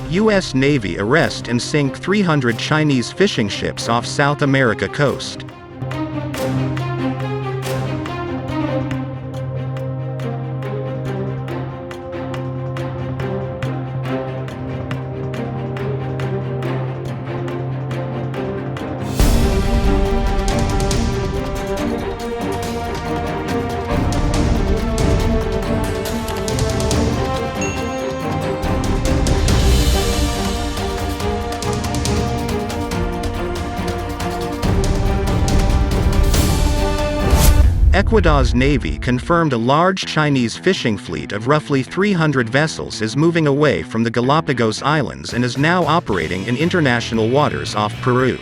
U.S. Navy arrest and sink 300 Chinese fishing ships off South America coast. Ecuador's Navy confirmed a large Chinese fishing fleet of roughly 300 vessels is moving away from the Galapagos Islands and is now operating in international waters off Peru.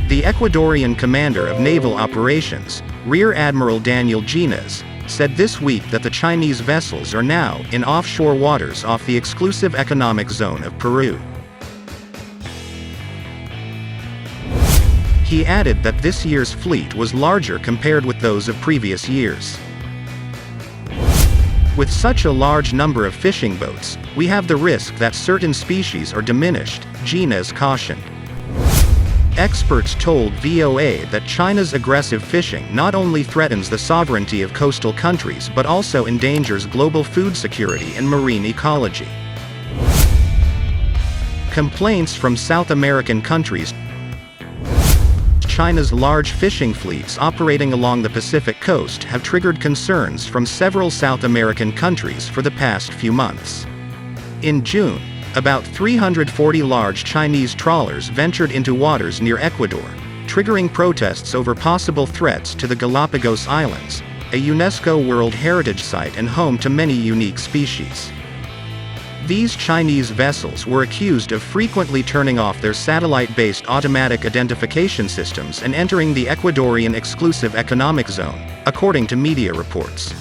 The Ecuadorian commander of naval operations, Rear Admiral Daniel Gines, said this week that the Chinese vessels are now in offshore waters off the exclusive economic zone of Peru. He added that this year's fleet was larger compared with those of previous years. With such a large number of fishing boats, we have the risk that certain species are diminished, Gines cautioned. Experts told VOA that China's aggressive fishing not only threatens the sovereignty of coastal countries but also endangers global food security and marine ecology. Complaints from South American countries China's large fishing fleets operating along the Pacific coast have triggered concerns from several South American countries for the past few months. In June, about 340 large Chinese trawlers ventured into waters near Ecuador, triggering protests over possible threats to the Galapagos Islands, a UNESCO World Heritage Site and home to many unique species. These Chinese vessels were accused of frequently turning off their satellite-based automatic identification systems and entering the Ecuadorian exclusive economic zone, according to media reports.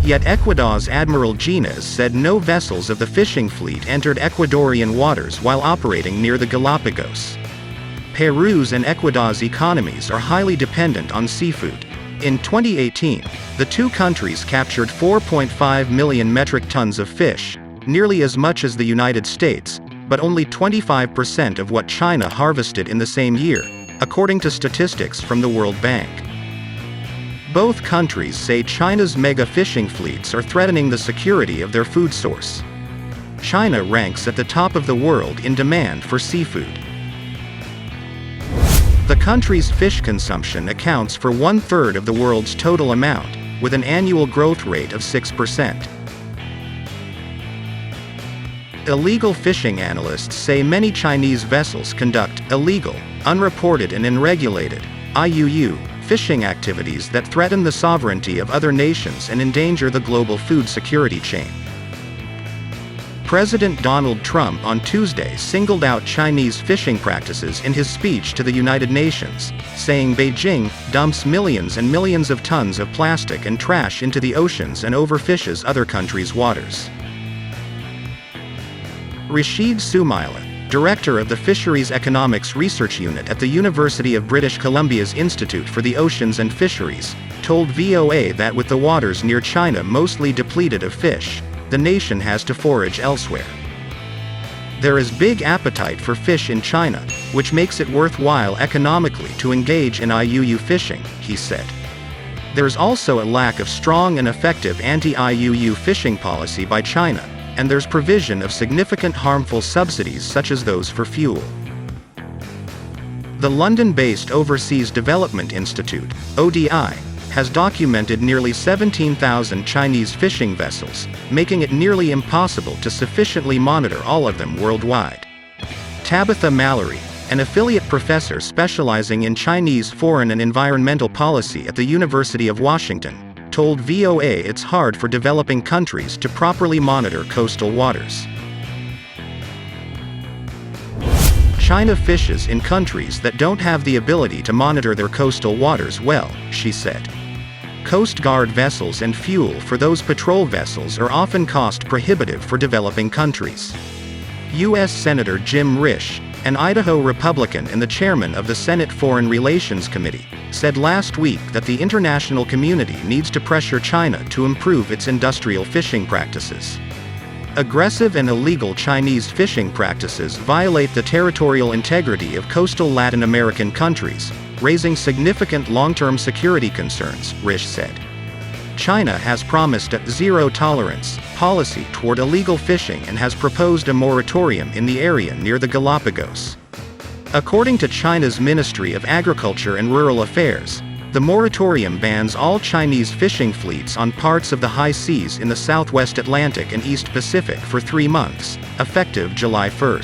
Yet Ecuador's Admiral Gines said no vessels of the fishing fleet entered Ecuadorian waters while operating near the Galapagos. Peru's and Ecuador's economies are highly dependent on seafood. In 2018, the two countries captured 4.5 million metric tons of fish, nearly as much as the United States, but only 25% of what China harvested in the same year, according to statistics from the World Bank. Both countries say China's mega fishing fleets are threatening the security of their food source. China ranks at the top of the world in demand for seafood. The country's fish consumption accounts for 1/3 of the world's total amount, with an annual growth rate of 6%. Illegal fishing analysts say many Chinese vessels conduct illegal, unreported and unregulated (IUU) fishing activities that threaten the sovereignty of other nations and endanger the global food security chain. President Donald Trump on Tuesday singled out Chinese fishing practices in his speech to the United Nations, saying Beijing dumps millions and millions of tons of plastic and trash into the oceans and overfishes other countries' waters. Rashid Soumaila, director of the Fisheries Economics Research Unit at the University of British Columbia's Institute for the Oceans and Fisheries, told VOA that with the waters near China mostly depleted of fish, the nation has to forage elsewhere. There is big appetite for fish in China, which makes it worthwhile economically to engage in IUU fishing, he said. There's also a lack of strong and effective anti-IUU fishing policy by China, and there's provision of significant harmful subsidies such as those for fuel. The London-based Overseas Development Institute, ODI, has documented nearly 17,000 Chinese fishing vessels, making it nearly impossible to sufficiently monitor all of them worldwide. Tabitha Mallory, an affiliate professor specializing in Chinese foreign and environmental policy at the University of Washington, told VOA it's hard for developing countries to properly monitor coastal waters. China fishes in countries that don't have the ability to monitor their coastal waters well, she said. Coast Guard vessels and fuel for those patrol vessels are often cost prohibitive for developing countries. U.S. Senator Jim Risch, An Idaho Republican and the chairman of the Senate Foreign Relations Committee, said last week that the international community needs to pressure China to improve its industrial fishing practices. Aggressive and illegal Chinese fishing practices violate the territorial integrity of coastal Latin American countries, raising significant long-term security concerns, Risch said. China has promised a zero-tolerance policy toward illegal fishing and has proposed a moratorium in the area near the Galapagos. According to China's Ministry of Agriculture and Rural Affairs, the moratorium bans all Chinese fishing fleets on parts of the high seas in the southwest Atlantic and East Pacific for 3 months, effective July 1.